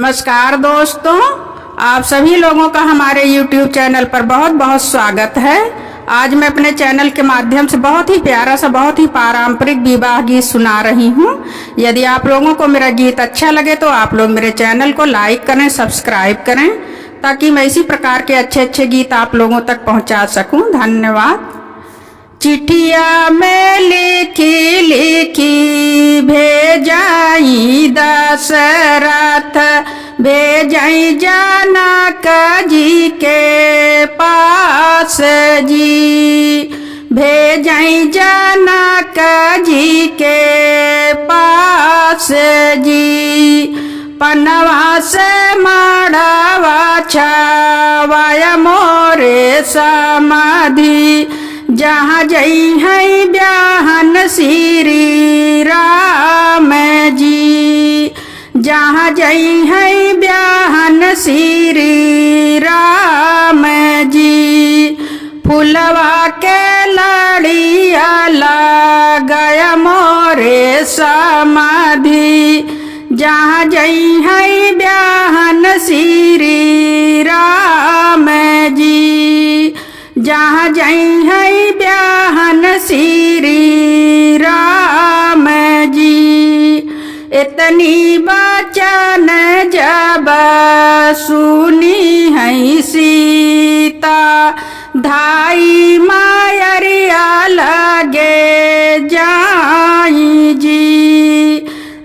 नमस्कार दोस्तों, आप सभी लोगों का हमारे YouTube चैनल पर बहुत बहुत स्वागत है। आज मैं अपने चैनल के माध्यम से बहुत ही प्यारा सा बहुत ही पारंपरिक विवाह गीत सुना रही हूँ। यदि आप लोगों को मेरा गीत अच्छा लगे तो आप लोग मेरे चैनल को लाइक करें, सब्सक्राइब करें, ताकि मैं इसी प्रकार के अच्छे अच्छे गीत आप लोगों तक पहुँचा सकूँ। धन्यवाद। चिट्ठिया में लिखी लिखी भेजाई दशरथ, भेजाई जनक जी के पास जी, भेजाई जनक जी के पास जी। पनवा से मड़वा छावाया मोरे समाधि, जहाँ जई है ब्याहन श्री राम जी, जहाँ जई है ब्याहन श्री राम जी। फुलवा के लड़िया लगाया मोरे समाधि, जहाँ जई है ब्याहन श्री राम जी, जहाँ जई है ब्याहन श्री राम जी। इतनी बचन जब सुनी है सीता, धाई मायरिया लगे जाई जी,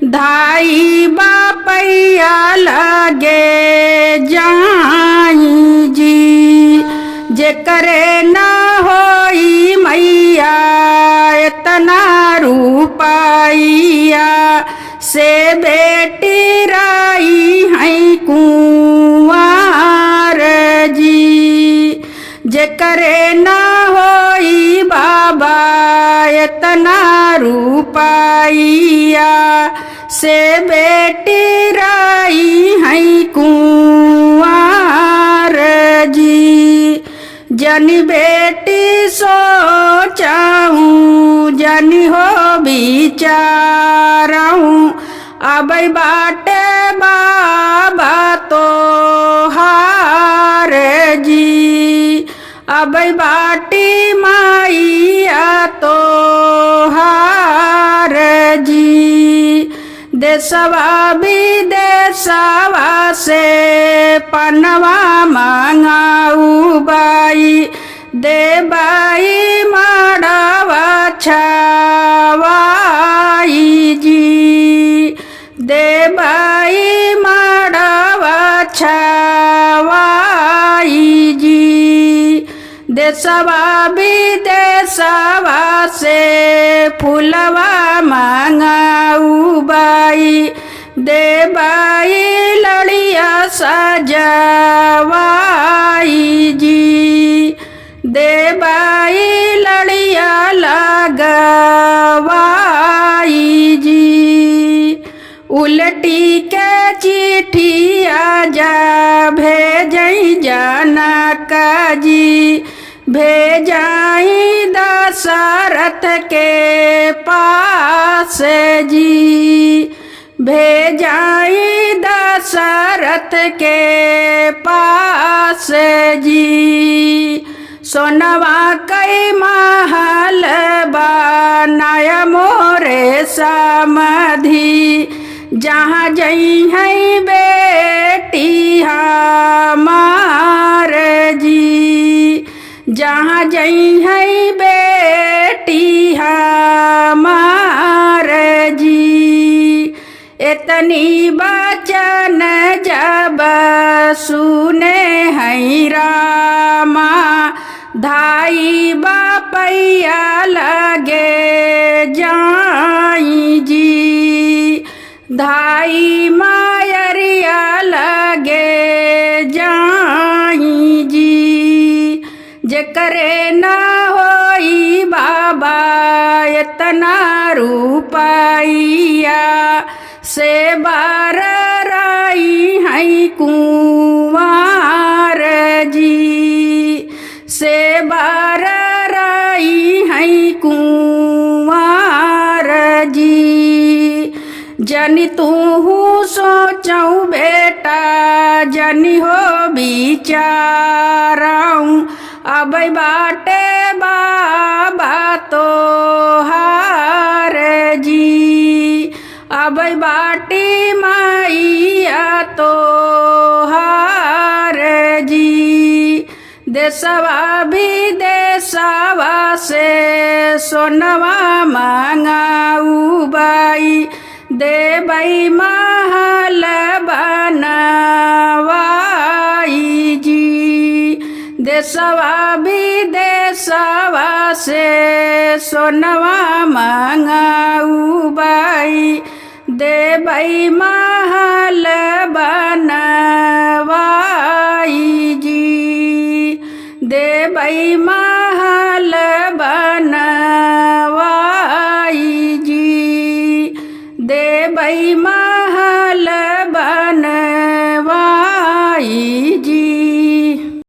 धाई बापैया लगे जाई जी। जेकरे न होई मैया इतना रूपाइया, से बेटी राई है कुंवार जी। जेकरे न होई बाबा इतना रूपाइया, से बेटी राई है कुंवार जी। जनी बेटी सोचाऊं, जनी हो बिचाराऊं, अब बाटे बाबा तो हार जी, अब बाटी माइया तो हार जी। देशवा विदेशवा से पनवा मंगाऊ बाई, देबाई मड़वा छावाई जी, देबाई मड़वा छावाई जी। देशवा विदेशवा से फूलवा मंगाऊ बाई, देबाई लड़िया सजवाई जी, देबाई लड़िया लगवाई जी। उलटी के चिट्ठिया जा भेजई जनक जी, भेजाई दशरथ के पास जी, भेजाई दशरथ के पास जी। सोनवा कई महल बनाया मोरे समाधि, जहाँ जई है बेटी हमार जी, जहाँ जई है बेटी हमार जी। इतनी बचन जब सुने है रामा, धाई बापैया लगे जाई जी, धाई मायरिया लगे जाई जी। जेकरे न होई बाबा इतना रूपाइया, से बार राई है कुंवार जी, से बार राई है कुंवार जी। जनि तू सोचऊ बेटा जनी हो बिचाराऊं अब बाटे बाबा तो हार जी अब बाटी मैया तो हार जी देशवा विदेशवा से सोनवा मांगाऊ बाई देवई महल बनवाई जी देशवा विदेशवा से सोनवा मांगाऊ बाई देवई महल बनवाई जी देवई महल